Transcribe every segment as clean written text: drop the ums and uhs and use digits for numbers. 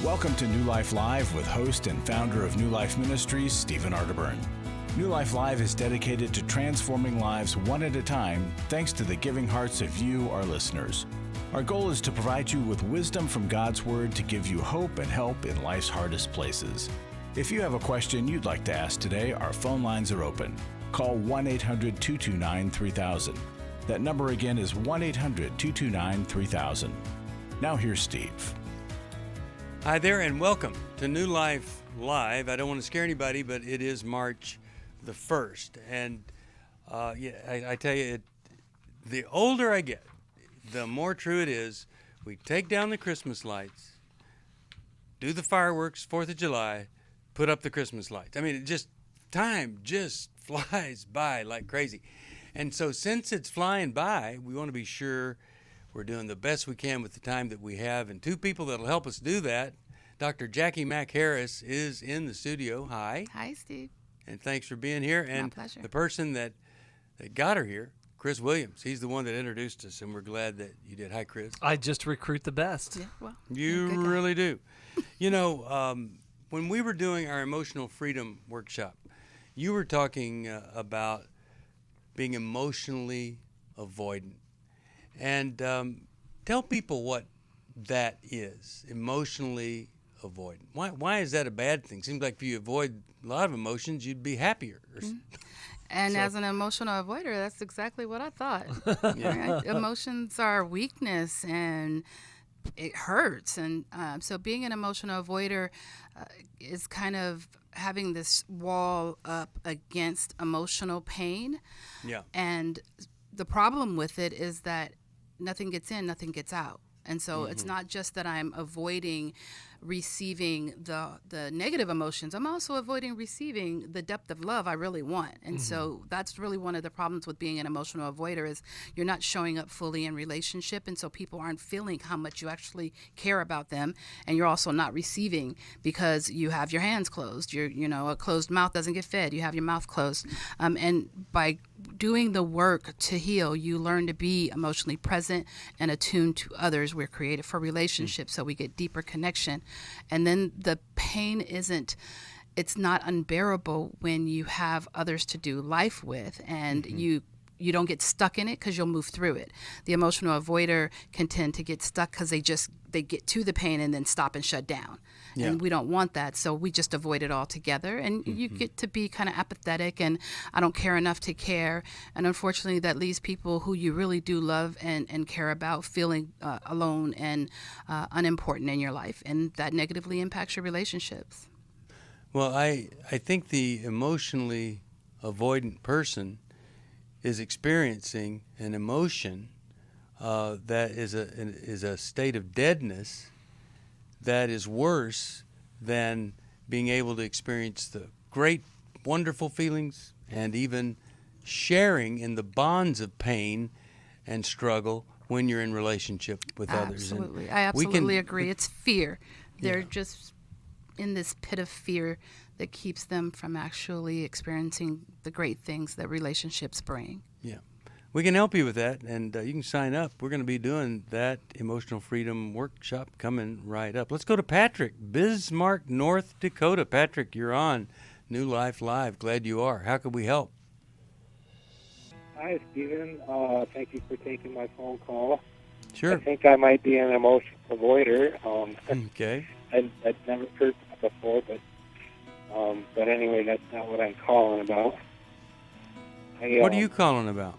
Welcome to New Life Live with host and founder of New Life Ministries, Stephen Arterburn. New Life Live is dedicated to transforming lives one at a time, thanks to the giving hearts of you, our listeners. Our goal is to provide you with wisdom from God's Word to give you hope and help in life's hardest places. If you have a question you'd like to ask today, our phone lines are open. Call 1-800-229-3000. That number again is 1-800-229-3000. Now here's Steve. Hi there and welcome to New Life Live. I don't want to scare anybody, but it is March the 1st. And I tell you, the older I get, the more true it is. We take down the Christmas lights, do the fireworks, 4th of July, put up the Christmas lights. I mean, time just flies by like crazy. And so since it's flying by, we want to be sure we're doing the best we can with the time that we have. And two people that will help us do that, Dr. Jacqui Mack-Harris is in the studio. Hi. Hi, Steve. And thanks for being here. And my pleasure. The person that got her here, Chris Williams, he's the one that introduced us, and we're glad that you did. Hi, Chris. I just recruit the best. Yeah, well, you really do. You know, when we were doing our emotional freedom workshop, you were talking about being emotionally avoidant. And tell people what that is, emotionally avoidant. Why is that a bad thing? Seems like if you avoid a lot of emotions, you'd be happier. Mm-hmm. And as an emotional avoider, that's exactly what I thought. Yeah. Right? Emotions are weakness and it hurts. And so being an emotional avoider is kind of having this wall up against emotional pain. Yeah. And the problem with it is that nothing gets in, nothing gets out. And so it's not just that I'm avoiding receiving the negative emotions. I'm also avoiding receiving the depth of love I really want. And so that's really one of the problems with being an emotional avoider is you're not showing up fully in relationship. And so people aren't feeling how much you actually care about them. And you're also not receiving because you have your hands closed. A closed mouth doesn't get fed. You have your mouth closed. And by doing the work to heal, you learn to be emotionally present and attuned to others. We're created for relationships, so we get deeper connection. And then the pain it's not unbearable when you have others to do life with, and you don't get stuck in it because you'll move through it. The emotional avoider can tend to get stuck because they get to the pain and then stop and shut down. Yeah. And we don't want that, so we just avoid it altogether. And you get to be kind of apathetic and I don't care enough to care. And unfortunately, that leaves people who you really do love and care about feeling alone and unimportant in your life. And that negatively impacts your relationships. Well, I think the emotionally avoidant person is experiencing an emotion that is a state of deadness that is worse than being able to experience the great, wonderful feelings and even sharing in the bonds of pain and struggle when you're in relationship with others. Absolutely. I absolutely agree. It's fear. They're just in this pit of fear that keeps them from actually experiencing the great things that relationships bring. Yeah. We can help you with that, and you can sign up. We're going to be doing that emotional freedom workshop coming right up. Let's go to Patrick, Bismarck, North Dakota. Patrick, you're on New Life Live. Glad you are. How can we help? Hi, Stephen. Thank you for taking my phone call. Sure. I think I might be an emotional avoider. Okay. I'd never heard that before, but anyway, that's not what I'm calling about. What are you calling about?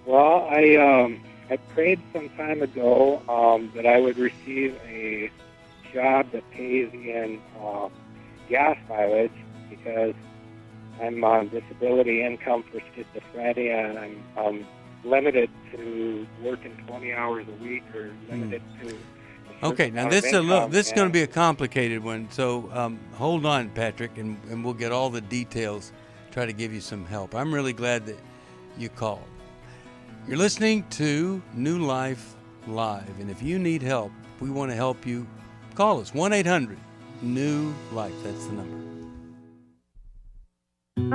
Well, I prayed some time ago that I would receive a job that pays in gas mileage because I'm on disability income for schizophrenia, and I'm limited to working 20 hours a week or limited to. Okay, now this is going to be a complicated one, so hold on, Patrick, and we'll get all the details, try to give you some help. I'm really glad that you called. You're listening to New Life Live, and if you need help, we want to help you. Call us, 1-800-NEW-LIFE. That's the number.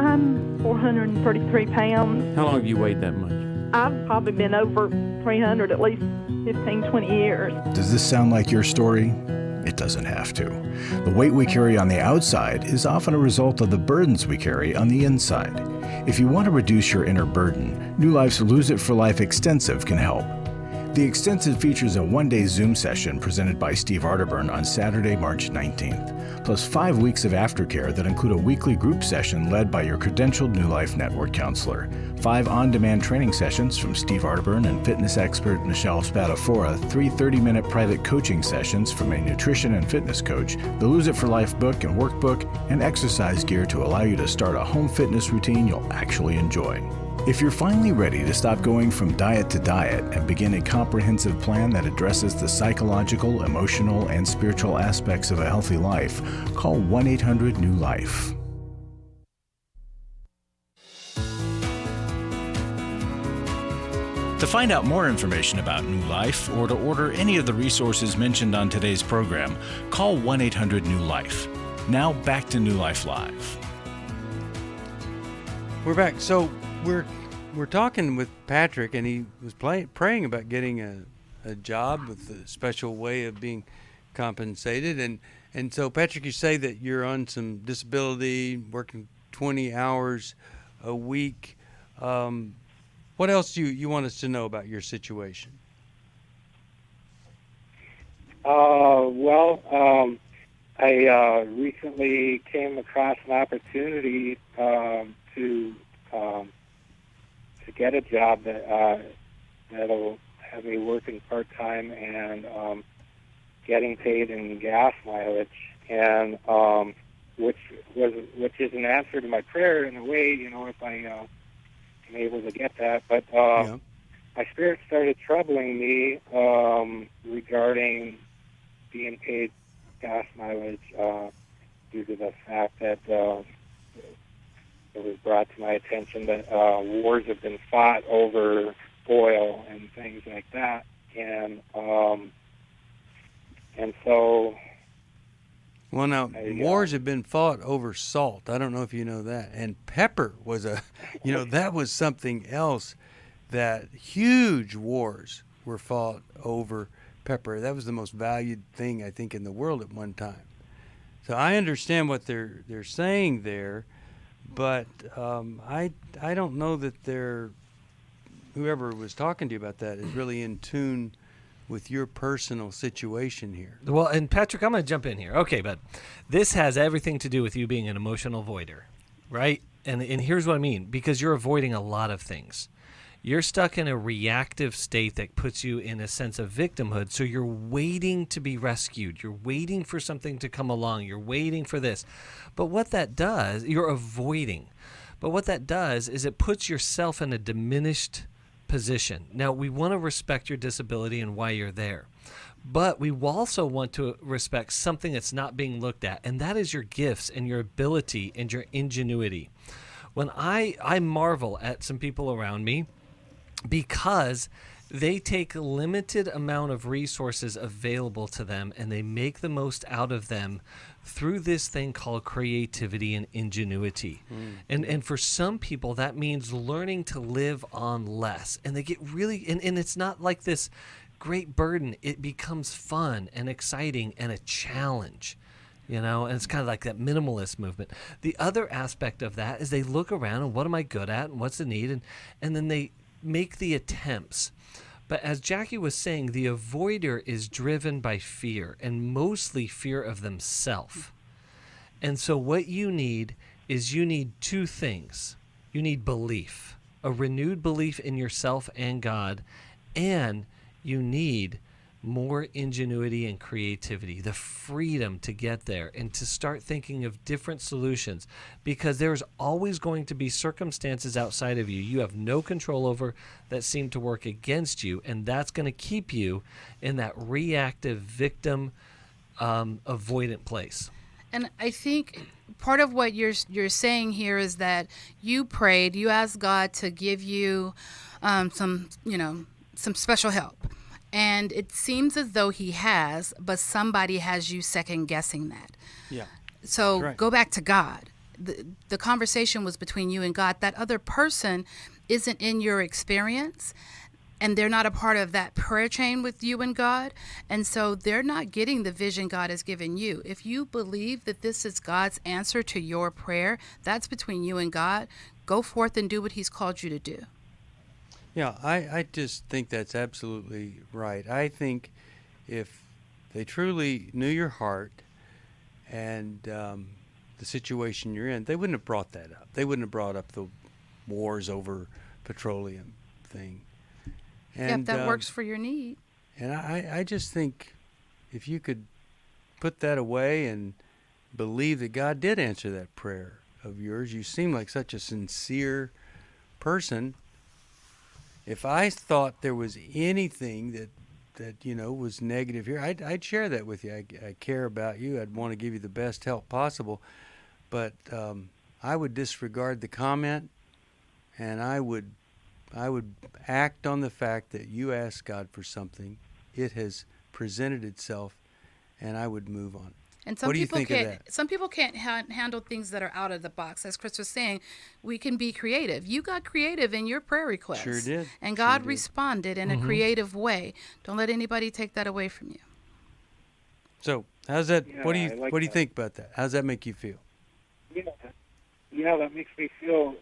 I'm 433 pounds. How long have you weighed that much? I've probably been over 300 at least 15, 20 years. Does this sound like your story? It doesn't have to. The weight we carry on the outside is often a result of the burdens we carry on the inside. If you want to reduce your inner burden, New Life's Lose It for Life Extensive can help. The Extensive features a one-day Zoom session presented by Steve Arterburn on Saturday, March 19th, plus 5 weeks of aftercare that include a weekly group session led by your credentialed New Life Network counselor, 5 on-demand training sessions from Steve Arterburn and fitness expert Michelle Spadafora, 3 30-minute private coaching sessions from a nutrition and fitness coach, the Lose It for Life book and workbook, and exercise gear to allow you to start a home fitness routine you'll actually enjoy. If you're finally ready to stop going from diet to diet and begin a comprehensive plan that addresses the psychological, emotional, and spiritual aspects of a healthy life, call 1-800-NEW-LIFE. To find out more information about New Life or to order any of the resources mentioned on today's program, call 1-800-NEW-LIFE. Now back to New Life Live. We're back. So we're talking with Patrick, and he was praying about getting a job with a special way of being compensated. And so, Patrick, you say that you're on some disability, working 20 hours a week. What else do you want us to know about your situation? I recently came across an opportunity to get a job that'll have me working part-time and getting paid in gas mileage, and which is an answer to my prayer in a way, if I am able to get that. But my spirit started troubling me regarding being paid gas mileage due to the fact that it was brought to my attention that wars have been fought over oil and things like that, and so. Well, now wars have been fought over salt. I don't know if you know that, and pepper was that was something else. That huge wars were fought over pepper. That was the most valued thing I think in the world at one time. So I understand what they're saying there. But I don't know that whoever was talking to you about that is really in tune with your personal situation here. Well, and Patrick, I'm going to jump in here. Okay, but this has everything to do with you being an emotional avoider, right? And here's what I mean, because you're avoiding a lot of things. You're stuck in a reactive state that puts you in a sense of victimhood, so you're waiting to be rescued. You're waiting for something to come along. You're waiting for this. But what that does, you're avoiding. But what that does is it puts yourself in a diminished position. Now, we want to respect your disability and why you're there. But we also want to respect something that's not being looked at, and that is your gifts and your ability and your ingenuity. When I marvel at some people around me, because they take a limited amount of resources available to them and they make the most out of them through this thing called creativity and ingenuity. And for some people, that means learning to live on less. And they get really, and it's not like this great burden. It becomes fun and exciting and a challenge. And it's kind of like that minimalist movement. The other aspect of that is they look around and what am I good at and what's the need? And then they make the attempts. But as Jacqui was saying, the avoider is driven by fear, and mostly fear of themselves. And so what you need is you need two things. You need belief, a renewed belief in yourself and God, and you need more ingenuity and creativity, the freedom to get there and to start thinking of different solutions, because there's always going to be circumstances outside of you have no control over that seem to work against you, and that's going to keep you in that reactive victim avoidant place. And I think part of what you're saying here is that you prayed, you asked God to give you some special help. And it seems as though he has, but somebody has you second guessing that. Yeah. So right. Go back to God. The conversation was between you and God. That other person isn't in your experience. and they're not a part of that prayer chain with you and God. And so they're not getting the vision God has given you. If you believe that this is God's answer to your prayer, that's between you and God. Go forth and do what he's called you to do. Yeah, I just think that's absolutely right. I think if they truly knew your heart and the situation you're in, they wouldn't have brought that up. They wouldn't have brought up the wars over petroleum thing. And, if that works for your need. And I just think if you could put that away and believe that God did answer that prayer of yours, you seem like such a sincere person. If I thought there was anything that was negative here, I'd share that with you. I care about you. I'd want to give you the best help possible. But I would disregard the comment, and I would act on the fact that you asked God for something. It has presented itself, and I would move on. And some what do you people think can't. of that? Some people can't handle things that are out of the box. As Chris was saying, we can be creative. You got creative in your prayer request. Sure did. And God Sure did. responded in a creative way. Don't let anybody take that away from you. So, how's that? Yeah, what do I like you that. think about that? How does that make you feel? Yeah, that makes me feel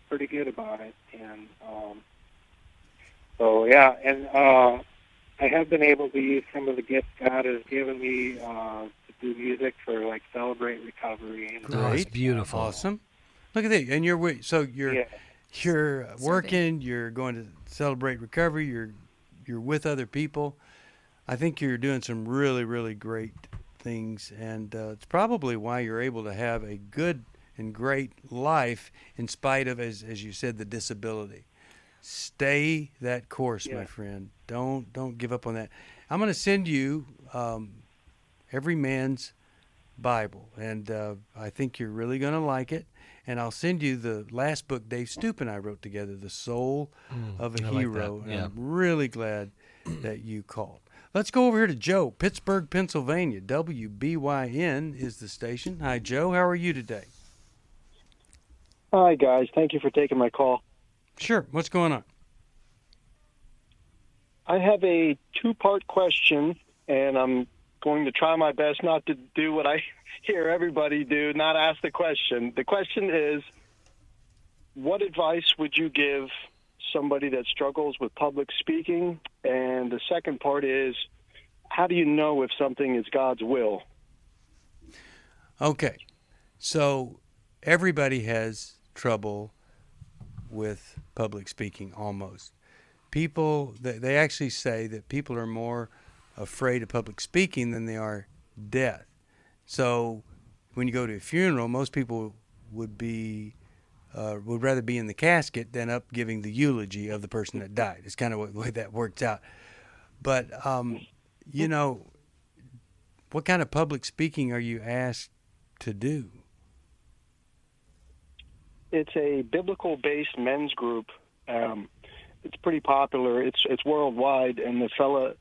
pretty good about it. And I have been able to use some of the gifts God has given me to do music for like Celebrate Recovery. And Oh, it's beautiful. Awesome. Look at that. And you're working. You're going to Celebrate Recovery. You're with other people. I think you're doing some really, really great things, and it's probably why you're able to have a good and great life in spite of, as you said, the disability. Stay that course, my friend. Don't give up on that. I'm going to send you Every Man's Bible, and I think you're really going to like it. And I'll send you the last book Dave Stoop and I wrote together, The Soul of a Hero. Like that. Yeah. And I'm really glad that you called. Let's go over here to Joe, Pittsburgh, Pennsylvania. WBYN is the station. Hi, Joe. How are you today? Hi, guys. Thank you for taking my call. Sure. What's going on? I have a two-part question, and I'm going to try my best not to do what I hear everybody do, not ask the question. The question is, what advice would you give somebody that struggles with public speaking? And the second part is, how do you know if something is God's will? Okay. So everybody has trouble with public speaking, almost. People, they actually say that people are more afraid of public speaking than they are death. So when you go to a funeral, most people would rather be in the casket than up giving the eulogy of the person that died. It's kind of the way that works out. But, what kind of public speaking are you asked to do? It's a biblical-based men's group. It's pretty popular. It's worldwide, and the fella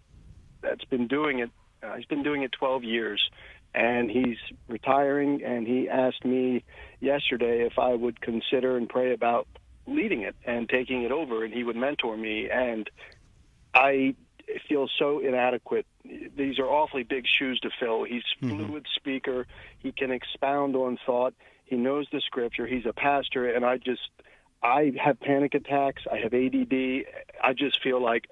that's been doing it, he's been doing it 12 years, and he's retiring, and he asked me yesterday if I would consider and pray about leading it and taking it over, and he would mentor me, and I feel so inadequate. These are awfully big shoes to fill. He's a fluid speaker. He can expound on thought. He knows the scripture. He's a pastor, and I have panic attacks. I have ADD. I just feel like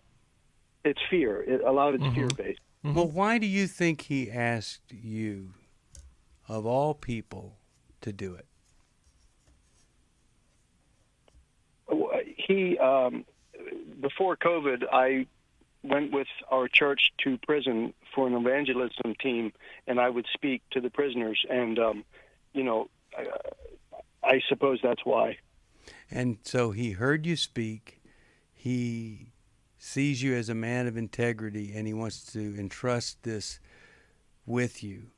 it's fear. A lot of it's fear-based. Well, why do you think he asked you, of all people, to do it? He, before COVID, I went with our church to prison for an evangelism team, and I would speak to the prisoners, and, I suppose that's why. And so he heard you speak. He sees you as a man of integrity, and he wants to entrust this with you.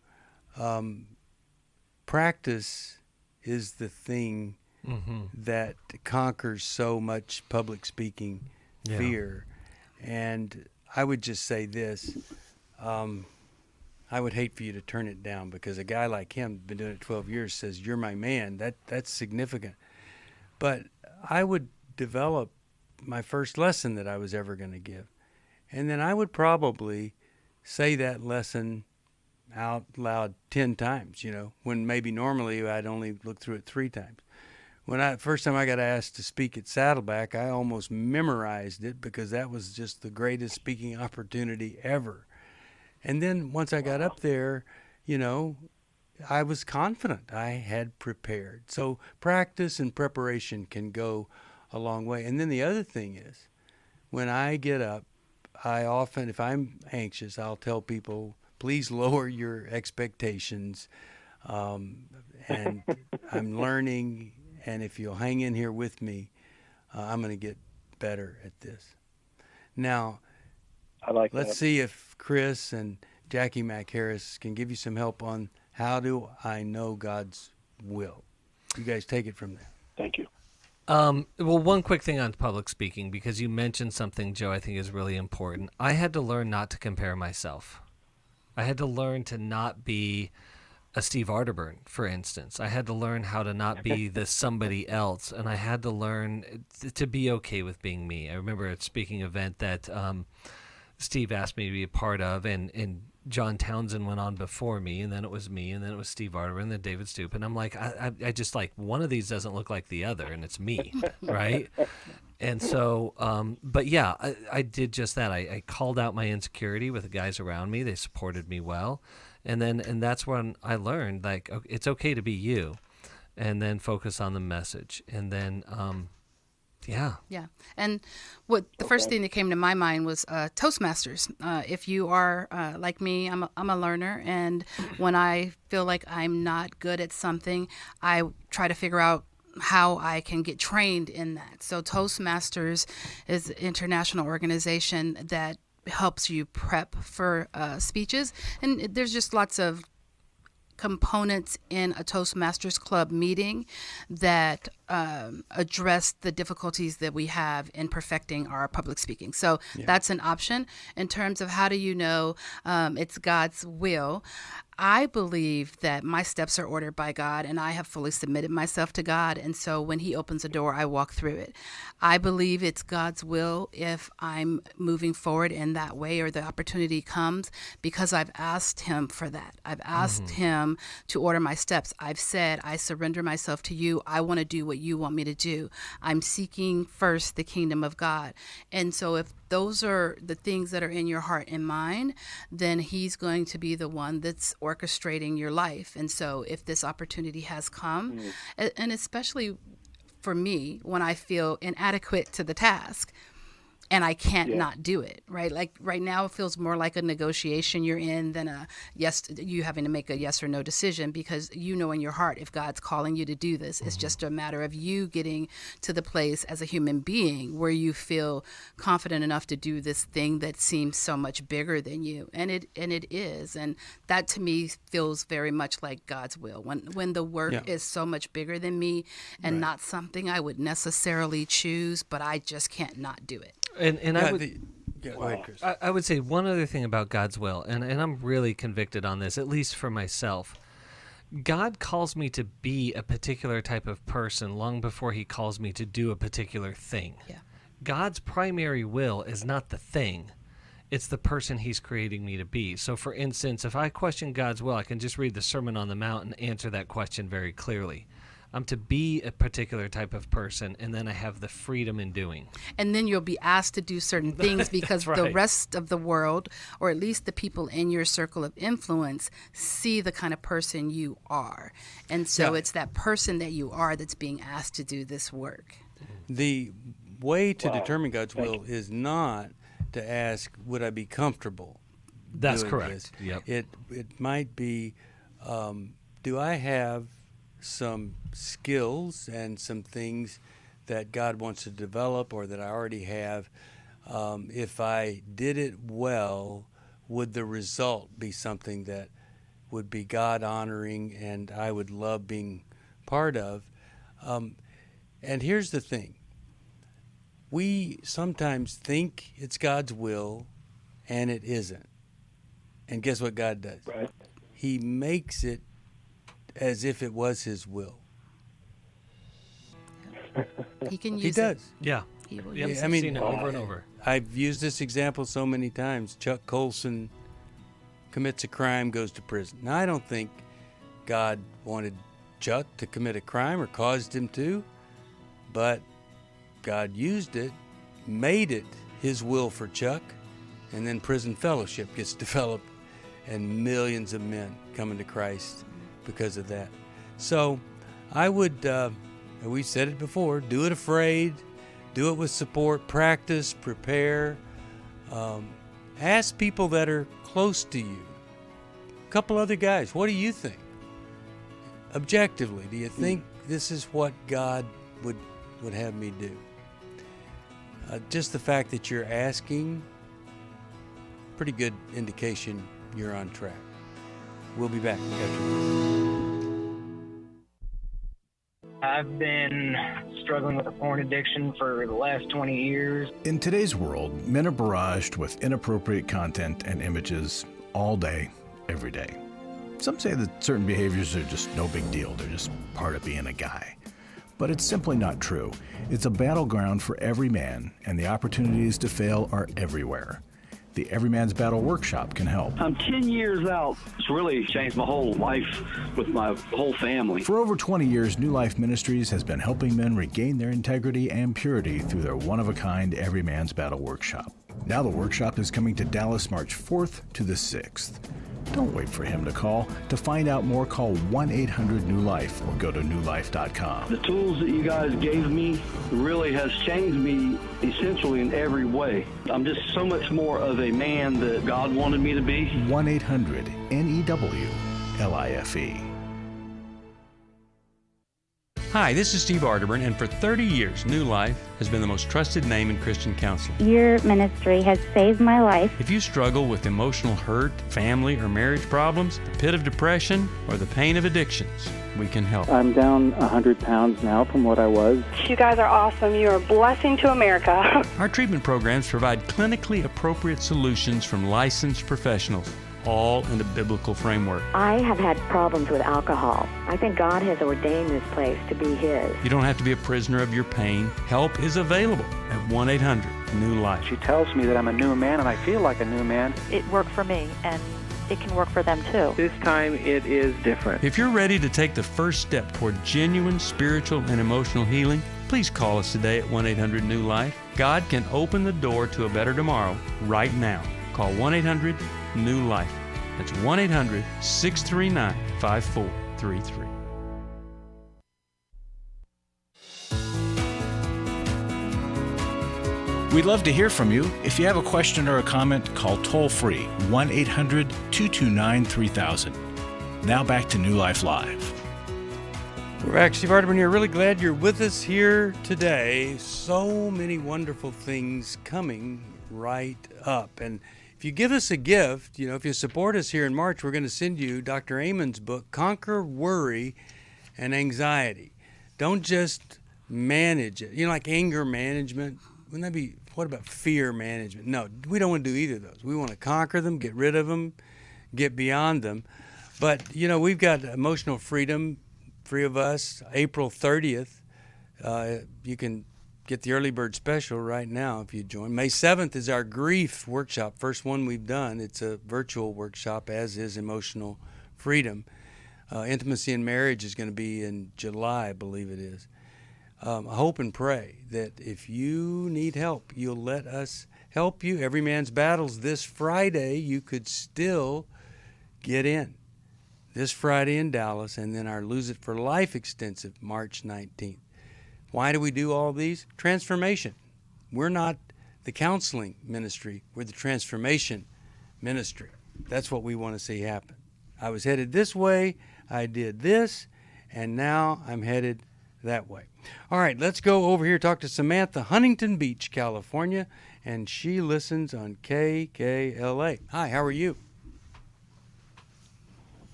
Practice is the thing that conquers so much public speaking fear. And I would just say this. I would hate for you to turn it down, because a guy like him, been doing it 12 years, says, "You're my man." That's significant. But I would develop my first lesson that I was ever going to give. And then I would probably say that lesson out loud 10 times, when maybe normally I'd only look through it 3 times. First time I got asked to speak at Saddleback, I almost memorized it because that was just the greatest speaking opportunity ever. And then once I got up there, I was confident. I had prepared. So practice and preparation can go a long way. And then the other thing is, when I get up, I often, if I'm anxious, I'll tell people, please lower your expectations. And I'm learning, and if you'll hang in here with me, I'm going to get better at this. Now, let's see if Chris and Jacqui Mack-Harris can give you some help on how do I know God's will. You guys take it from there. Thank you. Well, one quick thing on public speaking, because you mentioned something, Joe, I think is really important. I had to learn not to compare myself. I had to learn to not be a Steve Arterburn, for instance. I had to learn how to not be the somebody else, and I had to learn to be okay with being me. I remember a speaking event that Steve asked me to be a part of, and John Townsend went on before me, and then it was me, and then it was Steve Arterburn, and then David Stoop, and I'm like, I just like, one of these doesn't look like the other, and it's me, right? And so, but yeah, I did just that. I called out my insecurity with the guys around me. They supported me well. And that's when I learned, like, it's okay to be you, and then focus on the message. And then, yeah. Yeah. And the first thing that came to my mind was Toastmasters. If you are like me, I'm a learner. And when I feel like I'm not good at something, I try to figure out how I can get trained in that. So Toastmasters is an international organization that helps you prep for speeches. And there's just lots of components in a Toastmasters Club meeting that address the difficulties that we have in perfecting our public speaking. So that's an option. In terms of how do you know it's God's will, I believe that my steps are ordered by God, and I have fully submitted myself to God. And so when He opens a door, I walk through it. I believe it's God's will if I'm moving forward in that way, or the opportunity comes, because I've asked Him for that. I've asked Him to order my steps. I've said, I surrender myself to you. I want to do what you want me to do. I'm seeking first the kingdom of God. And so if those are the things that are in your heart and mind, then He's going to be the one that's orchestrating your life. And so if this opportunity has come, and especially for me, when I feel inadequate to the task and I can't not do it, right? Like right now, it feels more like a negotiation you're in than you having to make a yes or no decision, because you know in your heart, if God's calling you to do this, it's just a matter of you getting to the place as a human being where you feel confident enough to do this thing that seems so much bigger than you. And it is. And that to me feels very much like God's will. When the work is so much bigger than me and not something I would necessarily choose, but I just can't not do it. And I would, go ahead, Chris. I would say one other thing about God's will, and I'm really convicted on this, at least for myself. God calls me to be a particular type of person long before He calls me to do a particular thing. Yeah. God's primary will is not the thing. It's the person He's creating me to be. So, for instance, if I question God's will, I can just read the Sermon on the Mount and answer that question very clearly. I'm to be a particular type of person, and then I have the freedom in doing. And then you'll be asked to do certain things because the rest of the world, or at least the people in your circle of influence, see the kind of person you are. And so it's that person that you are that's being asked to do this work. The way to determine God's will is not to ask, would I be comfortable? That's correct. This? Yep. It might be, do I have some skills and some things that God wants to develop or that I already have? If I did it well, would the result be something that would be God-honoring and I would love being part of? And here's the thing. We sometimes think it's God's will, and it isn't. And guess what God does? Right. He makes it as if it was His will. He can use He does. Yeah. he will Yep, use I it. mean, seen it over and over. I've used this example so many times. Chuck Colson commits a crime, goes to prison. Now, I don't think God wanted Chuck to commit a crime or caused him to, but God used it, made it his will for Chuck, and then prison fellowship gets developed, and millions of men coming to Christ because of that. So I would, we said it before, do it afraid, do it with support, practice, prepare. Ask people that are close to you. A couple other guys, what do you think? Objectively, do you think this is what God would have me do? Just the fact that you're asking, pretty good indication you're on track. We'll be back after this. I've been struggling with a porn addiction for the last 20 years. In today's world, men are barraged with inappropriate content and images all day, every day. Some say that certain behaviors are just no big deal. They're just part of being a guy. But it's simply not true. It's a battleground for every man, and the opportunities to fail are everywhere. The Everyman's Battle Workshop can help. I'm 10 years out. It's really changed my whole life with my whole family. For over 20 years, New Life Ministries has been helping men regain their integrity and purity through their one-of-a-kind Everyman's Battle Workshop. Now the workshop is coming to Dallas March 4th to the 6th. Don't wait for him to call. To find out more, call 1-800-NEW-LIFE or go to newlife.com. The tools that you guys gave me really has changed me essentially in every way. I'm just so much more of a man that God wanted me to be. 1-800-NEW-LIFE. Hi, this is Steve Arterburn, and for 30 years, New Life has been the most trusted name in Christian counseling. Your ministry has saved my life. If you struggle with emotional hurt, family or marriage problems, the pit of depression, or the pain of addictions, we can help. I'm down 100 pounds now from what I was. You guys are awesome. You're a blessing to America. Our treatment programs provide clinically appropriate solutions from licensed professionals, all in a biblical framework. I have had problems with alcohol. I think God has ordained this place to be His. You don't have to be a prisoner of your pain. Help is available at 1-800-NEW-LIFE. She tells me that I'm a new man, and I feel like a new man. It worked for me, and it can work for them too. This time it is different. If you're ready to take the first step toward genuine spiritual and emotional healing, please call us today at 1-800-NEW-LIFE. God can open the door to a better tomorrow right now. Call 1-800-NEW-LIFE. That's 1-800-639-5433. We'd love to hear from you. If you have a question or a comment, call toll-free 1-800-229-3000. Now back to New Life Live. We're back. Steve Arterburn here. Really glad you're with us here today. So many wonderful things coming right up. And if you give us a gift, if you support us here in March, we're going to send you Dr. Amen's book, Conquer Worry and Anxiety. Don't just manage it. Like anger management. Wouldn't that be, what about fear management? No, we don't want to do either of those. We want to conquer them, get rid of them, get beyond them. But, we've got emotional freedom, 3 of us, April 30th. You can get the early bird special right now if you join. May 7th is our grief workshop, first one we've done. It's a virtual workshop, as is emotional freedom. Intimacy in marriage is going to be in July, I believe it is. I hope and pray that if you need help, you'll let us help you. Every Man's Battles this Friday, you could still get in. This Friday in Dallas, and then our Lose It for Life Extensive, March 19th. Why do we do all these? Transformation. We're not the counseling ministry. We're the transformation ministry. That's what we want to see happen. I was headed this way, I did this, and now I'm headed that way. All right, let's go over here, talk to Samantha, Huntington Beach, California, and she listens on KKLA. Hi, how are you?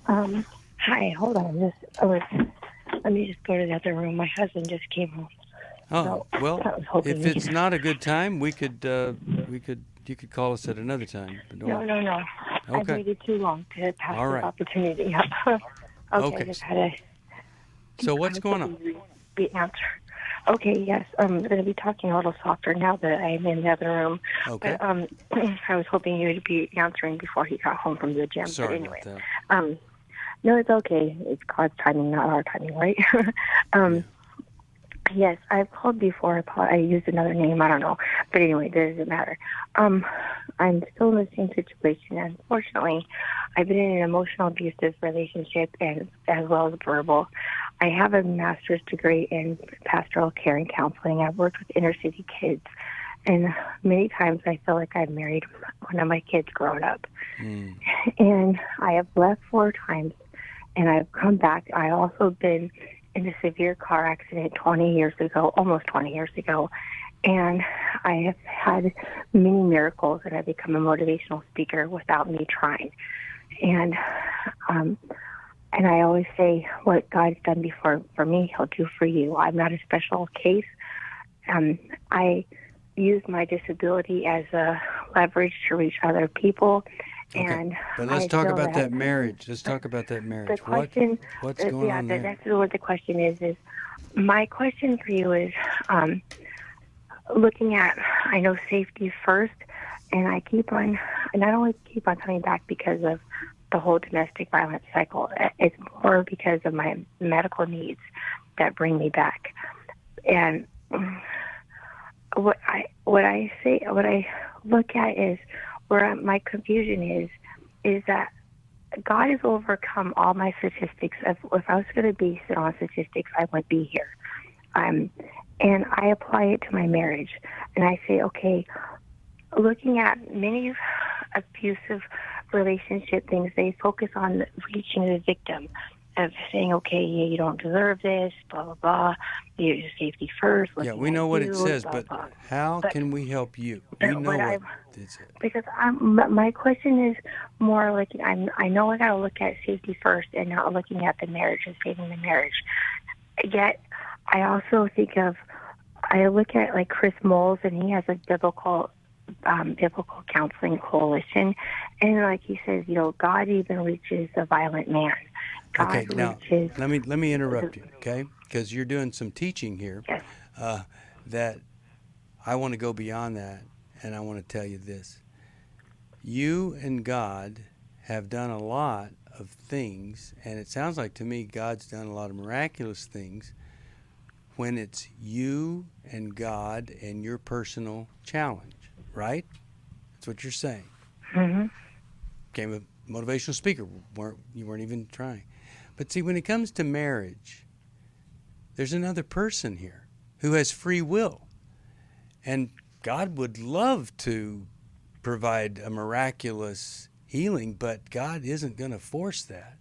Hi, hold on. Let me just go to the other room. My husband just came home. Oh, so well, if it's not a good time, you could call us at another time. But no. Okay. I've waited too long to pass All right. this opportunity up. Okay. Just had a... So what's going on? The answer. Okay, yes. I'm going to be talking a little softer now that I'm in the other room. Okay. But I was hoping you'd be answering before he got home from the gym. Sorry but anyway, about that. No, it's okay. It's God's timing, not our timing, right? Yes, I've called before. I used another name. I don't know. But anyway, it doesn't matter. I'm still in the same situation. Unfortunately, I've been in an emotional abusive relationship and as well as verbal. I have a master's degree in pastoral care and counseling. I've worked with inner city kids. And many times I feel like I've married one of my kids grown up. And I have left 4 times, and I've come back. I also been in a severe car accident 20 years ago, almost 20 years ago. And I have had many miracles, and I've become a motivational speaker without me trying. And I always say, what God's done before for me, He'll do for you. I'm not a special case. I use my disability as a leverage to reach other people. Okay. And but let's talk about that marriage. Let's talk about that marriage. The question, what's going on there? That's what the question is my question for you is looking at, I know safety first, and I not only keep on coming back because of the whole domestic violence cycle, it's more because of my medical needs that bring me back. And what I look at is where my confusion is that God has overcome all my statistics. If I was going to base it on statistics, I wouldn't be here. And I apply it to my marriage, and I say, okay, looking at many abusive relationship things, they focus on reaching the victim, of saying, okay, you don't deserve this, blah, blah, blah. You're safety first. Yeah, we know what it says, but how can we help you? We know what it says. Because my question is more like, I know I got to look at safety first and not looking at the marriage and saving the marriage. Yet, I also I look at like Chris Moles, and he has a biblical counseling coalition, and like he says, God even reaches a violent man. Okay, now let me interrupt you, okay? Because you're doing some teaching here. Yes. That I want to go beyond that, and I want to tell you this: you and God have done a lot of things, and it sounds like to me God's done a lot of miraculous things when it's you and God and your personal challenge, right? That's what you're saying. Mm-hmm. Became a motivational speaker. You weren't even trying. But see, when it comes to marriage, there's another person here who has free will. And God would love to provide a miraculous healing, but God isn't going to force that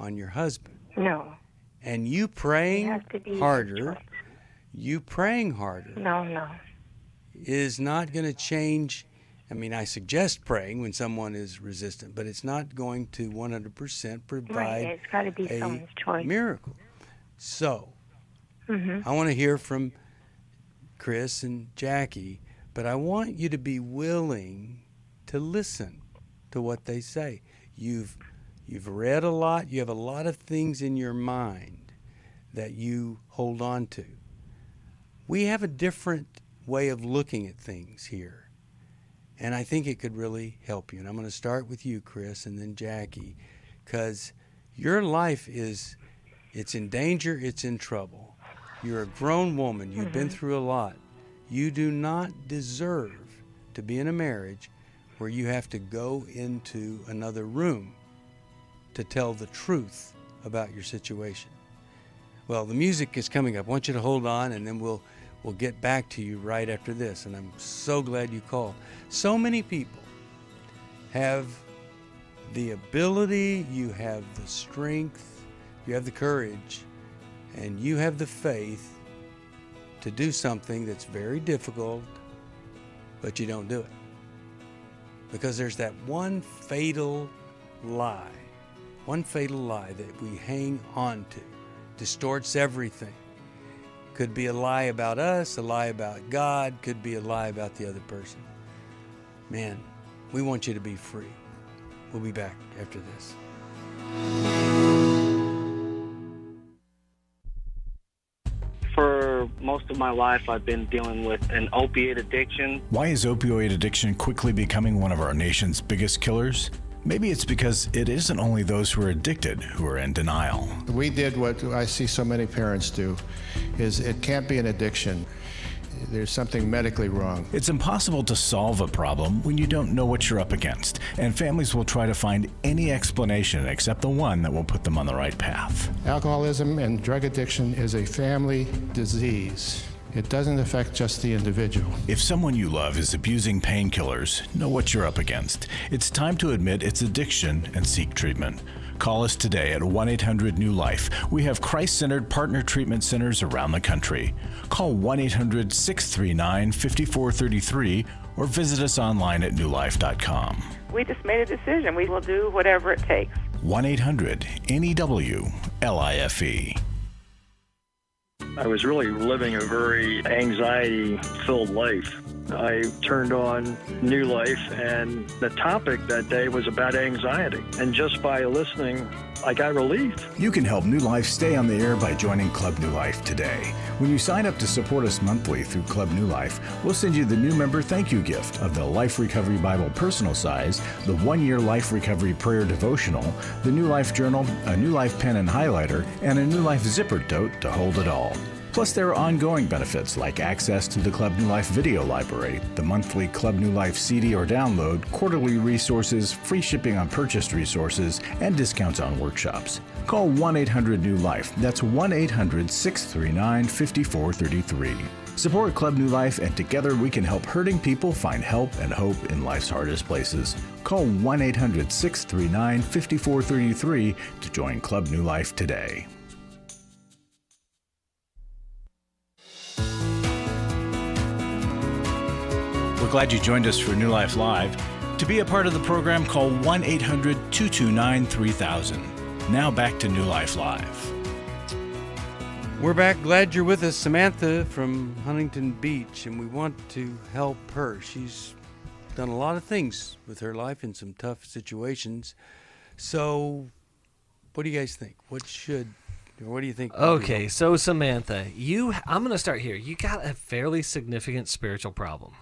on your husband. No. And you praying harder, No. is not going to change. I mean, I suggest praying when someone is resistant, but it's not going to 100% provide it's got to be someone's choice. Miracle. So, I want to hear from Chris and Jacqui, but I want you to be willing to listen to what they say. You've read a lot. You have a lot of things in your mind that you hold on to. We have a different way of looking at things here. And I think it could really help you. And I'm going to start with you, Chris, and then Jacqui, because your life it's in danger, it's in trouble. You're a grown woman. You've been through a lot. You do not deserve to be in a marriage where you have to go into another room to tell the truth about your situation. Well, the music is coming up. I want you to hold on, and then we'll get back to you right after this, and I'm so glad you called. So many people have the ability, you have the strength, you have the courage, and you have the faith to do something that's very difficult, but you don't do it. Because there's that one fatal lie that we hang on to, distorts everything. Could be a lie about us, a lie about God, could be a lie about the other person. Man, we want you to be free. We'll be back after this. For For most of my life, I've been dealing with an opiate addiction. Why is opioid addiction quickly becoming one of our nation's biggest killers? Maybe it's because it isn't only those who are addicted who are in denial. We did what I see so many parents do, is it can't be an addiction. There's something medically wrong. It's impossible to solve a problem when you don't know what you're up against, and families will try to find any explanation except the one that will put them on the right path. Alcoholism and drug addiction is a family disease. It doesn't affect just the individual. If someone you love is abusing painkillers, know what you're up against. It's time to admit it's addiction and seek treatment. Call us today at 1-800-NEW-LIFE. We have Christ-centered partner treatment centers around the country. Call 1-800-639-5433 or visit us online at newlife.com. We just made a decision. We will do whatever it takes. 1-800-NEW-LIFE. I was really living a very anxiety-filled life. I turned on New Life, and the topic that day was about anxiety. And just by listening, I got relief. You can help New Life stay on the air by joining Club New Life today. When you sign up to support us monthly through Club New Life, we'll send you the new member thank you gift of the Life Recovery Bible personal size, the 1-year Life Recovery Prayer Devotional, the New Life Journal, a New Life pen and highlighter, and a New Life zipper tote to hold it all. Plus, there are ongoing benefits like access to the Club New Life video library, the monthly Club New Life CD or download, quarterly resources, free shipping on purchased resources, and discounts on workshops. Call 1-800-NEW-LIFE. That's 1-800-639-5433. Support Club New Life, and together we can help hurting people find help and hope in life's hardest places. Call 1-800-639-5433 to join Club New Life today. We're glad you joined us for New Life Live. To be a part of the program, call 1-800-229-3000. Now back to New Life Live. We're back. Glad you're with us. Samantha from Huntington Beach, and we want to help her. She's done a lot of things with her life in some tough situations. So what do you guys think? What do you think? Okay, so Samantha, I'm going to start here. You got a fairly significant spiritual problem.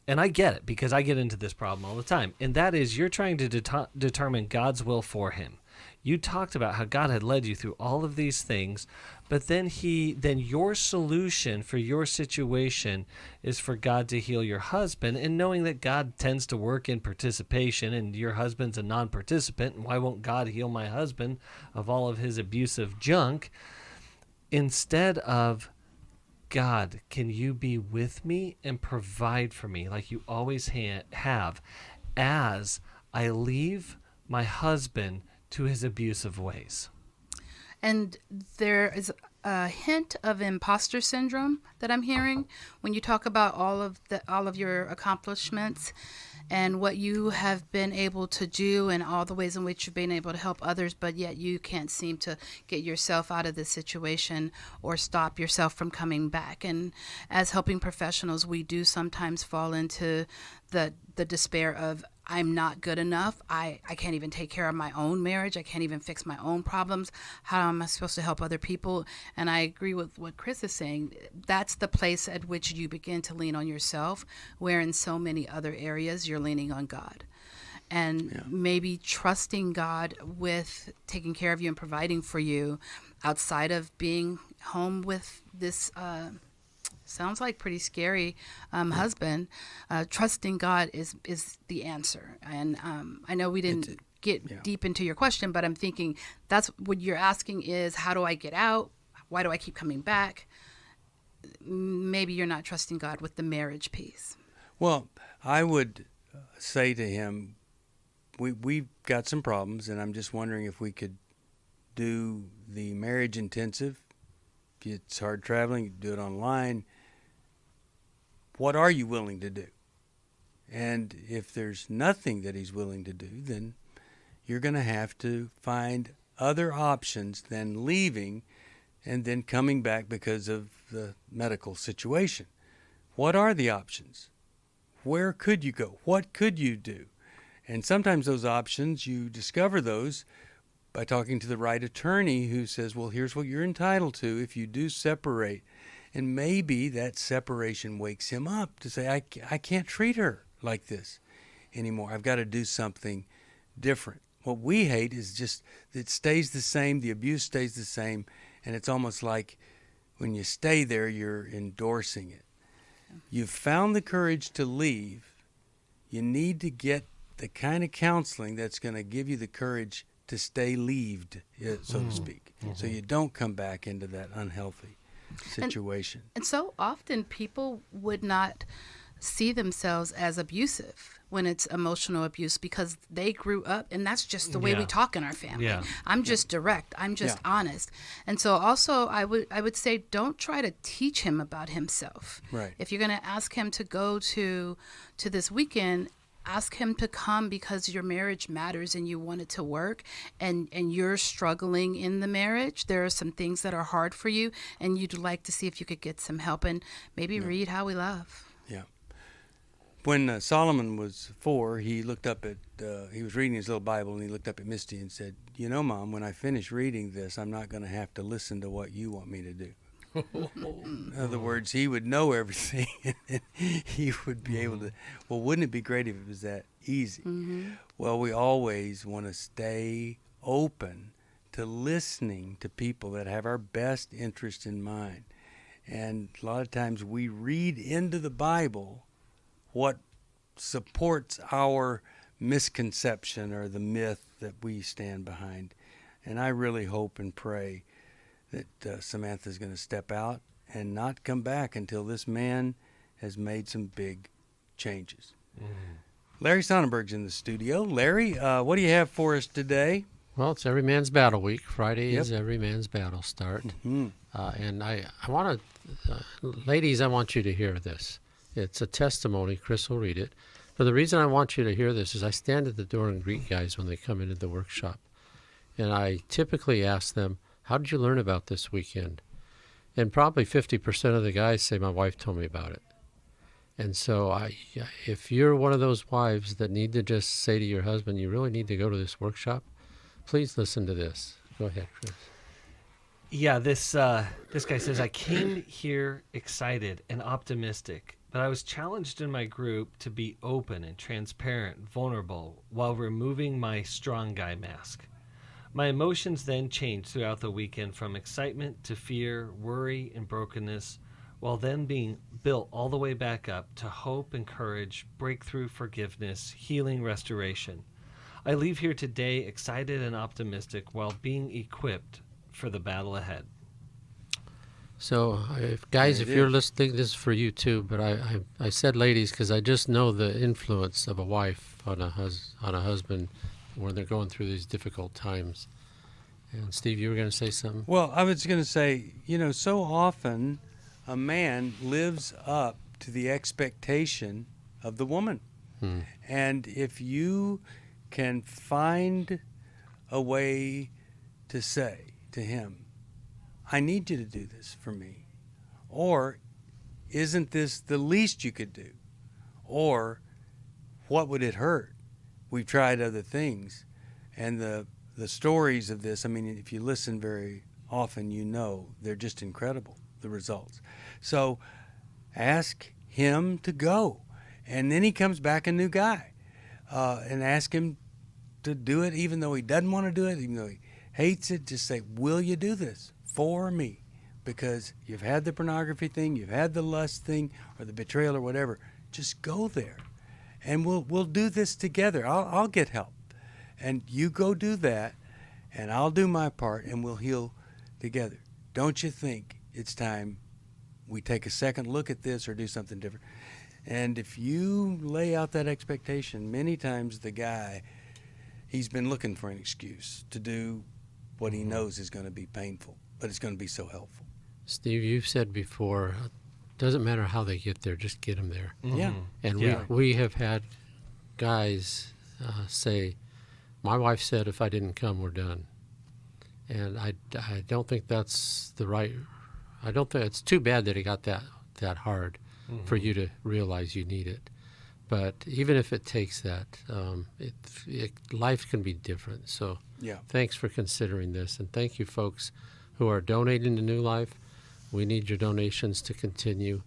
And I get it, because I get into this problem all the time. And that is, you're trying to determine God's will for him. You talked about how God had led you through all of these things, but then your solution for your situation is for God to heal your husband, and knowing that God tends to work in participation, and your husband's a non-participant, and why won't God heal my husband of all of his abusive junk? Instead of, God, can you be with me and provide for me like you always have as I leave my husband to his abusive ways? And there is a hint of imposter syndrome that I'm hearing when you talk about all of your accomplishments and what you have been able to do and all the ways in which you've been able to help others, but yet you can't seem to get yourself out of this situation or stop yourself from coming back. And as helping professionals, we do sometimes fall into the despair of, I'm not good enough. I can't even take care of my own marriage. I can't even fix my own problems. How am I supposed to help other people? And I agree with what Chris is saying. That's the place at which you begin to lean on yourself, where in so many other areas you're leaning on God. And maybe trusting God with taking care of you and providing for you outside of being home with this sounds like pretty scary husband. Trusting God is the answer. And I know we didn't get deep into your question, but I'm thinking that's what you're asking is, how do I get out? Why do I keep coming back? Maybe you're not trusting God with the marriage piece. Well, I would say to him, we've got some problems, and I'm just wondering if we could do the marriage intensive. If it's hard traveling, you can do it online. What are you willing to do? And if there's nothing that he's willing to do, then you're going to have to find other options than leaving and then coming back because of the medical situation. What are the options? Where could you go? What could you do? And sometimes those options, you discover those by talking to the right attorney who says, well, here's what you're entitled to if you do separate. And maybe that separation wakes him up to say, I can't treat her like this anymore. I've got to do something different. What we hate is just it stays the same, the abuse stays the same, and it's almost like when you stay there, you're endorsing it. You've found the courage to leave. You need to get the kind of counseling that's going to give you the courage to stay leaved, so to speak, so you don't come back into that unhealthy situation. And so often people would not see themselves as abusive when it's emotional abuse because they grew up, and that's just the way we talk in our family. I'm just direct. I'm just honest. And so also I would say don't try to teach him about himself. Right. If you're going to ask him to go to this weekend, ask him to come because your marriage matters and you want it to work, and you're struggling in the marriage. There are some things that are hard for you and you'd like to see if you could get some help, and maybe read How We Love. Yeah. When Solomon was 4, he looked up at, he was reading his little Bible, and he looked up at Misty and said, "You know, Mom, when I finish reading this, I'm not going to have to listen to what you want me to do." In other words, he would know everything, and he would be able to, well, wouldn't it be great if it was that easy? Well, we always want to stay open to listening to people that have our best interest in mind. And a lot of times we read into the Bible what supports our misconception or the myth that we stand behind. And I really hope and pray that Samantha's going to step out and not come back until this man has made some big changes. Larry Sonnenberg's in the studio. Larry, what do you have for us today? Well, it's Every Man's Battle Week. Friday is Every Man's Battle start. And I want to, ladies, I want you to hear this. It's a testimony. Chris will read it. But the reason I want you to hear this is I stand at the door and greet guys when they come into the workshop. And I typically ask them, how did you learn about this weekend? And probably 50% of the guys say, my wife told me about it. And so if you're one of those wives that need to just say to your husband, you really need to go to this workshop, please listen to this. Go ahead, Chris. Yeah, this guy says, I came here excited and optimistic, but I was challenged in my group to be open and transparent, vulnerable, while removing my strong guy mask. My emotions then changed throughout the weekend from excitement to fear, worry, and brokenness, while then being built all the way back up to hope and courage, breakthrough, forgiveness, healing, restoration. I leave here today excited and optimistic while being equipped for the battle ahead. So, guys, if you're listening, this is for you too, but I said ladies because I just know the influence of a wife on a husband when they're going through these difficult times. And Steve, you were going to say something? Well, I was going to say, so often a man lives up to the expectation of the woman. And if you can find a way to say to him, I need you to do this for me, or isn't this the least you could do, or what would it hurt? We've tried other things, and the stories of this, I mean, if you listen very often, they're just incredible, the results. So ask him to go, and then he comes back a new guy, and ask him to do it even though he doesn't want to do it, even though he hates it. Just say, will you do this for me? Because you've had the pornography thing, you've had the lust thing, or the betrayal or whatever. Just go there. And we'll do this together. I'll get help, and you go do that, and I'll do my part, and we'll heal together. Don't you think it's time we take a second look at this or do something different? And if you lay out that expectation, many times the guy, he's been looking for an excuse to do what he knows is going to be painful, but it's going to be so helpful. Steve, you've said before, doesn't matter how they get there, just get them there. Yeah. And we have had guys say, my wife said if I didn't come, we're done. And I don't think that's the right, I don't think, it's too bad that it got that hard for you to realize you need it. But even if it takes that, life can be different. So thanks for considering this. And thank you, folks who are donating to New Life. We need your donations to continue.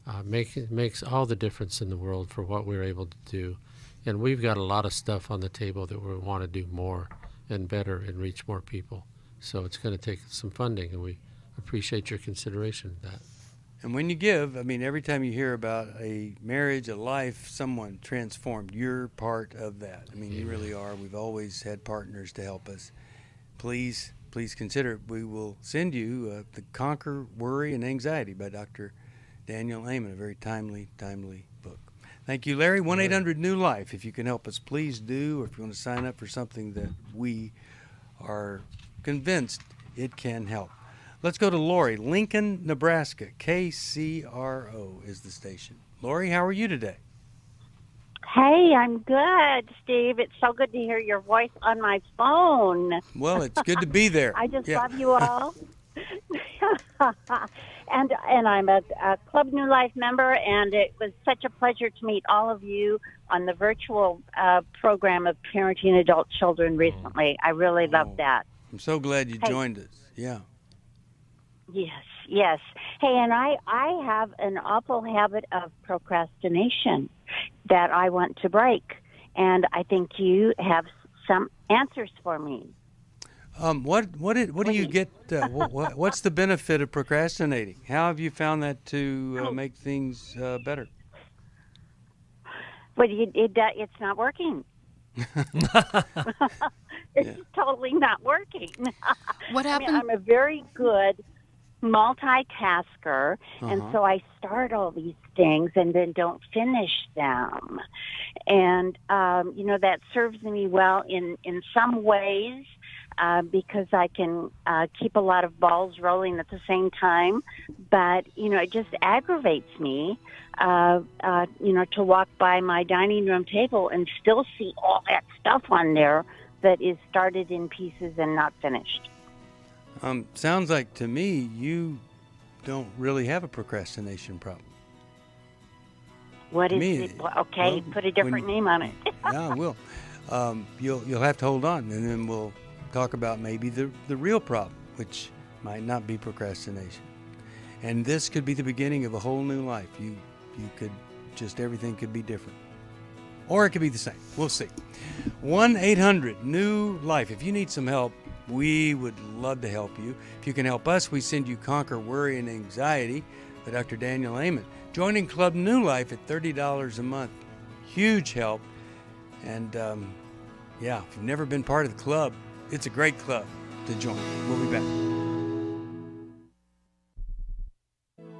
It makes all the difference in the world for what we're able to do. And we've got a lot of stuff on the table that we want to do more and better and reach more people. So it's going to take some funding, and we appreciate your consideration of that. And when you give, every time you hear about a marriage, a life, someone transformed, you're part of that. You really are. We've always had partners to help us. Please consider it. We will send you the Conquer Worry and Anxiety by Dr. Daniel Amen, a very timely book. Thank you, Larry. 1-800-NEW-LIFE. If you can help us, please do. Or if you want to sign up for something that we are convinced it can help. Let's go to Lori, Lincoln, Nebraska. KCRO is the station. Lori, how are you today? Hey, I'm good, Steve. It's so good to hear your voice on my phone. Well, it's good to be there. I just love you all. And I'm a Club New Life member, and it was such a pleasure to meet all of you on the virtual program of parenting adult children recently. I really loved that. I'm so glad you joined us. Yeah. Yes. Hey, and I have an awful habit of procrastination that I want to break, and I think you have some answers for me. What do you get? What's the benefit of procrastinating? How have you found that to make things better? Well, it's not working. It's totally not working. What happened? I'm a very good multitasker, and so I start all these things and then don't finish them. And, that serves me well in some ways because I can keep a lot of balls rolling at the same time. But, it just aggravates me, to walk by my dining room table and still see all that stuff on there that is started in pieces and not finished. Sounds like to me you don't really have a procrastination problem. What is it? Okay, put a different name on it. Yeah, I will. You'll have to hold on, and then we'll talk about maybe the real problem, which might not be procrastination. And this could be the beginning of a whole new life. You could everything could be different. Or it could be the same. We'll see. 1-800-NEW-LIFE. If you need some help, we would love to help you. If you can help us, we send you Conquer Worry and Anxiety by Dr. Daniel Amen. Joining Club New Life at $30 a month. Huge help. And, if you've never been part of the club, it's a great club to join. We'll be back.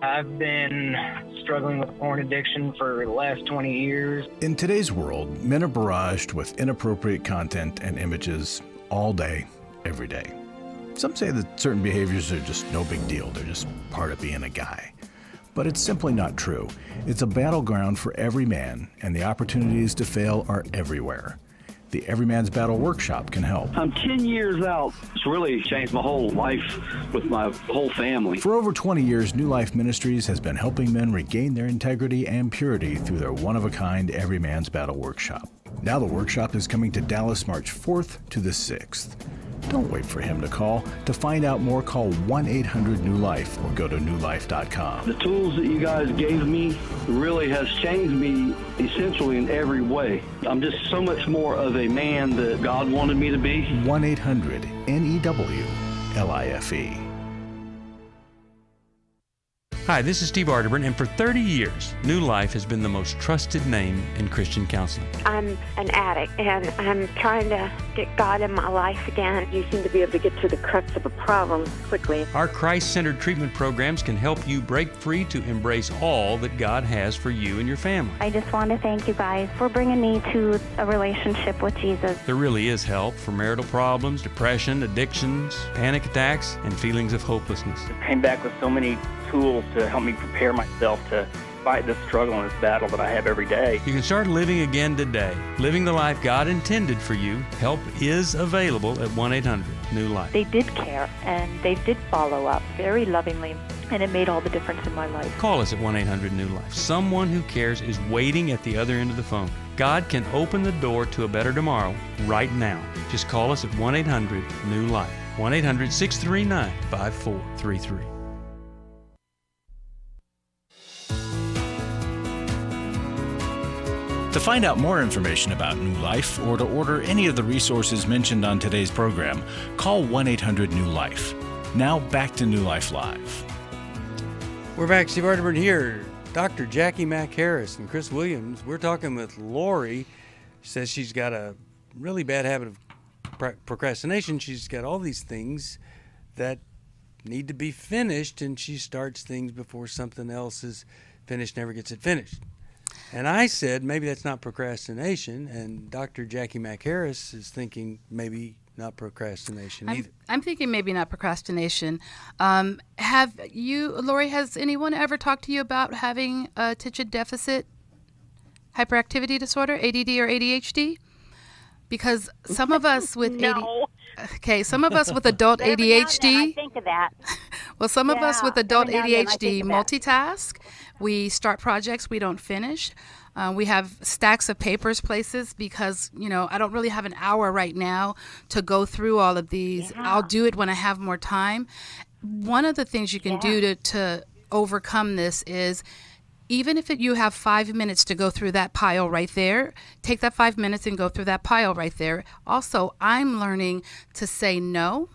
I've been struggling with porn addiction for the last 20 years. In today's world, men are barraged with inappropriate content and images all day, every day. Some say that certain behaviors are just no big deal. They're just part of being a guy. But it's simply not true. It's a battleground for every man, and the opportunities to fail are everywhere. The Every Man's Battle Workshop can help. I'm 10 years out. It's really changed my whole life with my whole family. For over 20 years, New Life Ministries has been helping men regain their integrity and purity through their one-of-a-kind Every Man's Battle Workshop. Now the workshop is coming to Dallas March 4th to the 6th. Don't wait for him to call. To find out more, call 1-800-NEW-LIFE or go to newlife.com. The tools that you guys gave me really has changed me essentially in every way. I'm just so much more of a man that God wanted me to be. 1-800-NEW-LIFE. Hi, this is Steve Arterburn, and for 30 years, New Life has been the most trusted name in Christian counseling. I'm an addict, and I'm trying to get God in my life again. You seem to be able to get to the crux of a problem quickly. Our Christ-centered treatment programs can help you break free to embrace all that God has for you and your family. I just want to thank you guys for bringing me to a relationship with Jesus. There really is help for marital problems, depression, addictions, panic attacks, and feelings of hopelessness. I came back with so many tools to help me prepare myself to fight this struggle and this battle that I have every day. You can start living again today, living the life God intended for you. Help is available at 1-800-NEW-LIFE. They did care, and they did follow up very lovingly, and it made all the difference in my life. Call us at 1-800-NEW-LIFE. Someone who cares is waiting at the other end of the phone. God can open the door to a better tomorrow right now. Just call us at 1-800-NEW-LIFE. 1-800-639-5433. To find out more information about New Life or to order any of the resources mentioned on today's program, call 1-800-NEW-LIFE. Now back to New Life Live. We're back. Steve Arterburn here. Dr. Jacqui Mack-Harris and Chris Williams. We're talking with Lori. She says she's got a really bad habit of procrastination. She's got all these things that need to be finished, and she starts things before something else is finished, never gets it finished. And I said, maybe that's not procrastination. And Dr. Jacqui Mack-Harris is thinking maybe not procrastination either. I'm thinking maybe not procrastination. Have you, Lori, has anyone ever talked to you about having attention deficit hyperactivity disorder, ADD or ADHD? Because some of us with some of us with adult ADHD. I think of that. Well, some of us with adult ADHD multitask. We start projects we don't finish. We have stacks of papers places because, I don't really have an hour right now to go through all of these. Yeah. I'll do it when I have more time. One of the things you can do to overcome this is, even if you have 5 minutes to go through that pile right there, take that 5 minutes and go through that pile right there. Also, I'm learning to say no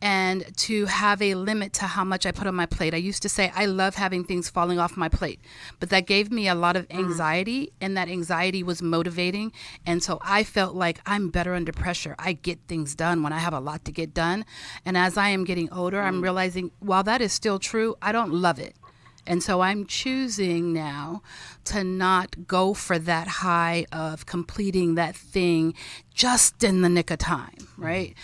and to have a limit to how much I put on my plate. I used to say I love having things falling off my plate, but that gave me a lot of anxiety, and that anxiety was motivating. And so I felt like I'm better under pressure. I get things done when I have a lot to get done. And as I am getting older, I'm realizing while that is still true, I don't love it. And so I'm choosing now to not go for that high of completing that thing just in the nick of time, right?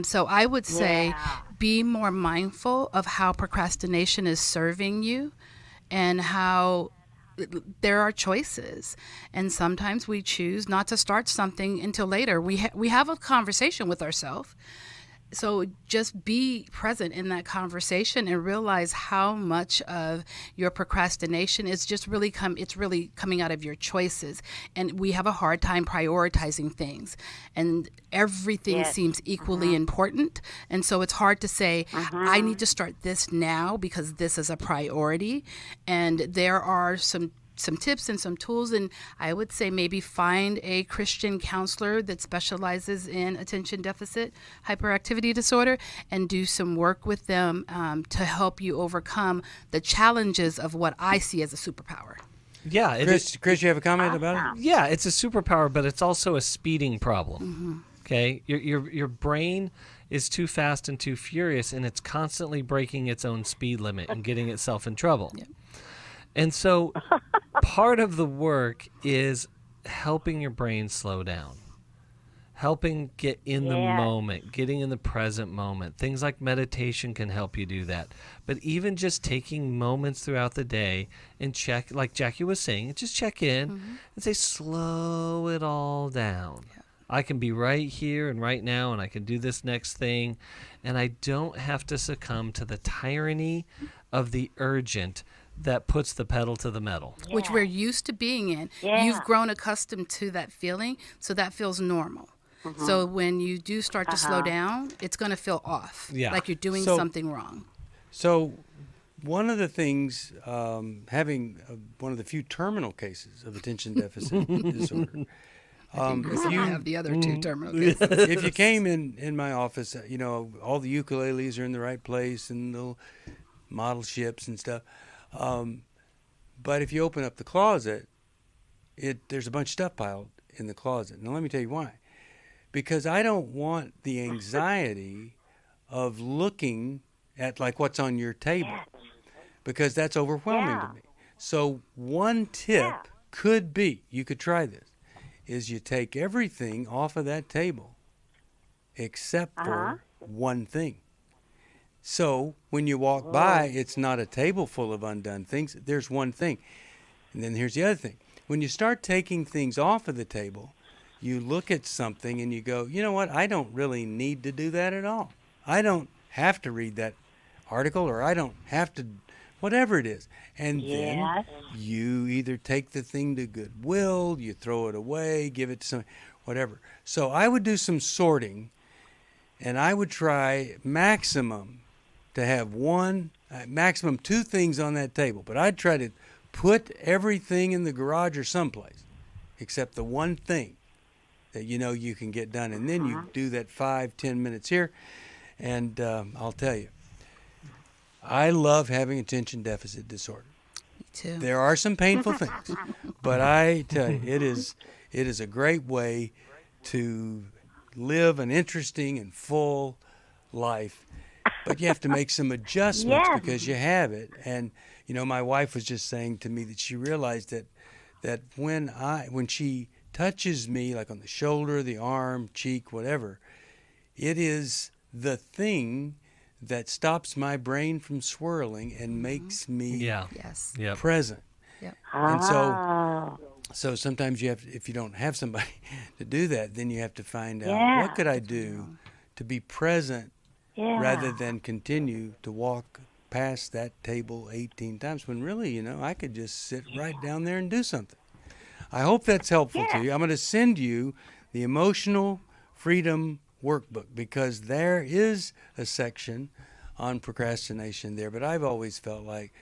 So I would say be more mindful of how procrastination is serving you and how there are choices. And sometimes we choose not to start something until later. We have a conversation with ourselves. So just be present in that conversation and realize how much of your procrastination is just really coming out of your choices. And we have a hard time prioritizing things, and everything seems equally important. And so it's hard to say, I need to start this now because this is a priority. And there are some tips and some tools, and I would say maybe find a Christian counselor that specializes in attention deficit hyperactivity disorder and do some work with them to help you overcome the challenges of what I see as a superpower. Yeah, Chris, you have a comment about it? Yeah, it's a superpower, but it's also a speeding problem. Okay, your brain is too fast and too furious, and it's constantly breaking its own speed limit and getting itself in trouble. Yep. And so part of the work is helping your brain slow down, helping get in the moment, getting in the present moment. Things like meditation can help you do that. But even just taking moments throughout the day and check, like Jacqui was saying, just check in and say, slow it all down. Yeah. I can be right here and right now, and I can do this next thing, and I don't have to succumb to the tyranny of the urgent that puts the pedal to the metal. Which we're used to being in. You've grown accustomed to that feeling, so that feels normal. So when you do start to slow down, it's going to feel off, like you're doing something wrong. So one of the things, having one of the few terminal cases of attention deficit disorder, if you have the other two terminal cases. If you came in my office, all the ukuleles are in the right place and the model ships and stuff. But if you open up the closet, there's a bunch of stuff piled in the closet. Now, let me tell you why. Because I don't want the anxiety of looking at like what's on your table, because that's overwhelming to me. So one tip could be, you could try this, is you take everything off of that table except for one thing. So when you walk by, it's not a table full of undone things. There's one thing. And then here's the other thing. When you start taking things off of the table, you look at something and you go, you know what? I don't really need to do that at all. I don't have to read that article, or I don't have to, whatever it is. And then you either take the thing to Goodwill, you throw it away, give it to someone, whatever. So I would do some sorting, and I would try maximum to have maximum two things on that table. But I'd try to put everything in the garage or someplace. except the one thing that you know you can get done. And then you do that 5-10 minutes here. And I'll tell you, I love having attention deficit disorder. Me too. There are some painful things, but I tell you, it is a great way to live an interesting and full life. But you have to make some adjustments because you have it. And you know, my wife was just saying to me that she realized that when she touches me, like on the shoulder, the arm, cheek, whatever, it is the thing that stops my brain from swirling and makes me present. Yep. And so sometimes you have, if you don't have somebody to do that, then you have to find out what could I do to be present rather than continue to walk past that table 18 times when really, you know, I could just sit right down there and do something. I hope that's helpful to you. I'm going to send you the Emotional Freedom Workbook because there is a section on procrastination there, but I've always felt like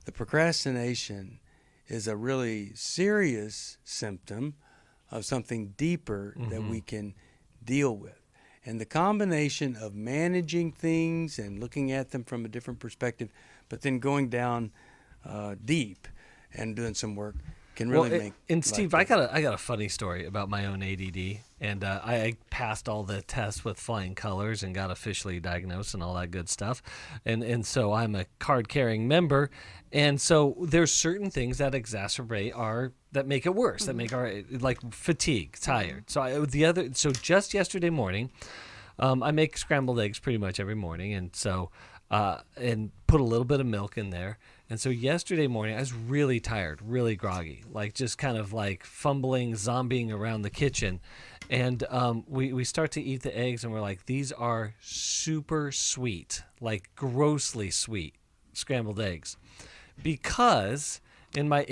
the procrastination is a really serious symptom of something deeper that we can deal with. And the combination of managing things and looking at them from a different perspective, but then going down deep and doing some work can really make. And Steve, I got a funny story about my own ADD, and I passed all the tests with flying colors and got officially diagnosed and all that good stuff, and so I'm a card-carrying member, and so there's certain things that exacerbate that make it worse, that make our like fatigue, tired. So just yesterday morning, I make scrambled eggs pretty much every morning, and so and put a little bit of milk in there. And so yesterday morning, I was really tired, really groggy, like just kind of like fumbling, zombieing around the kitchen. And we start to eat the eggs, and we're like, these are super sweet, like grossly sweet scrambled eggs. Because in my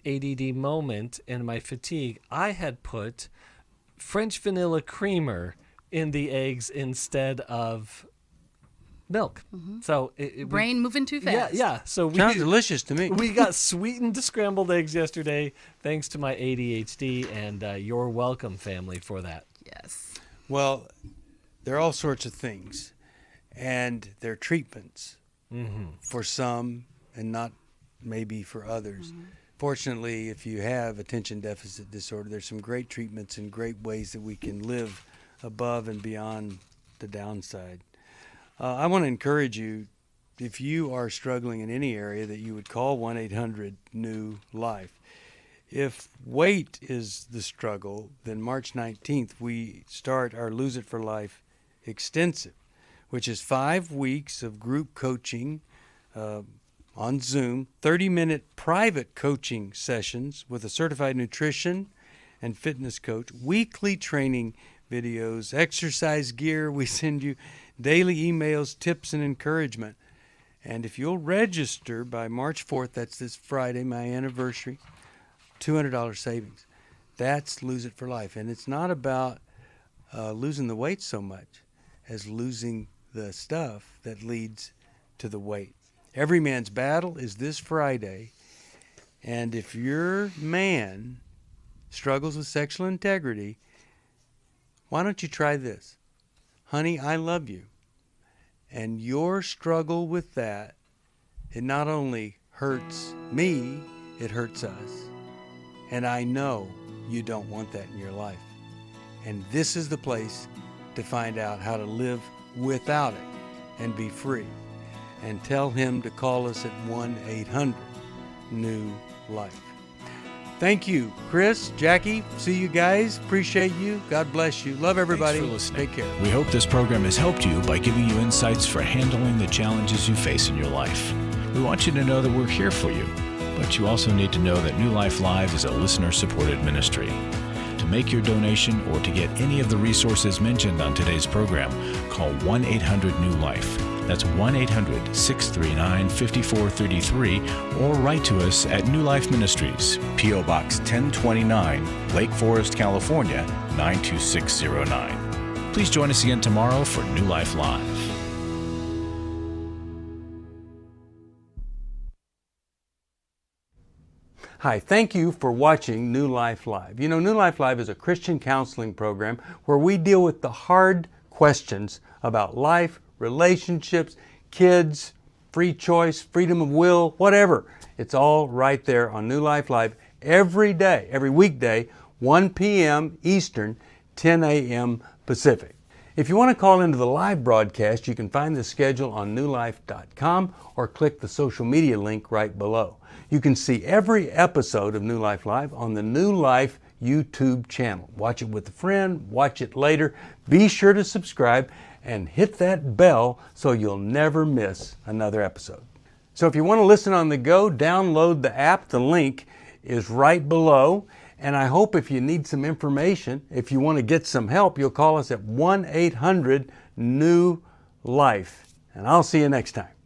ADD moment and my fatigue, I had put French vanilla creamer in the eggs instead of milk. So brain moving too fast. Yeah. So sounds delicious to me. We got sweetened scrambled eggs yesterday, thanks to my ADHD, and you're welcome, family, for that. Yes. Well, there are all sorts of things, and there are treatments for some, and not maybe for others. Fortunately, if you have attention deficit disorder, there's some great treatments and great ways that we can live above and beyond the downside. I want to encourage you, if you are struggling in any area, that you would call 1-800-NEW-LIFE. If weight is the struggle, then March 19th, we start our Lose It for Life Extensive, which is 5 weeks of group coaching on Zoom, 30-minute private coaching sessions with a certified nutrition and fitness coach, weekly training videos, exercise gear. We send you daily emails, tips, and encouragement. And if you'll register by March 4th, that's this Friday, my anniversary, $200 savings. That's Lose It for Life. And it's not about losing the weight so much as losing the stuff that leads to the weight. Every Man's Battle is this Friday. And if your man struggles with sexual integrity, why don't you try this? Honey, I love you. And your struggle with that, it not only hurts me, it hurts us. And I know you don't want that in your life. And this is the place to find out how to live without it and be free. And tell him to call us at 1-800-NEW-LIFE. Thank you, Chris, Jacqui. See you guys. Appreciate you. God bless you. Love everybody. Thanks for listening. Take care. We hope this program has helped you by giving you insights for handling the challenges you face in your life. We want you to know that we're here for you, but you also need to know that New Life Live is a listener-supported ministry. To make your donation or to get any of the resources mentioned on today's program, call 1-800-NEW-LIFE. That's 1-800-639-5433, or write to us at New Life Ministries, P.O. Box 1029, Lake Forest, California, 92609. Please join us again tomorrow for New Life Live. Hi, thank you for watching New Life Live. You know, New Life Live is a Christian counseling program where we deal with the hard questions about life, relationships, kids, free choice, freedom of will, whatever. It's all right there on New Life Live every day, every weekday, 1 p.m. Eastern, 10 a.m. Pacific. If you want to call into the live broadcast, you can find the schedule on newlife.com or click the social media link right below. You can see every episode of New Life Live on the New Life YouTube channel. Watch it with a friend, watch it later. Be sure to subscribe and hit that bell so you'll never miss another episode. So if you want to listen on the go, download the app. The link is right below. And I hope if you need some information, if you want to get some help, you'll call us at 1-800-NEW-LIFE. And I'll see you next time.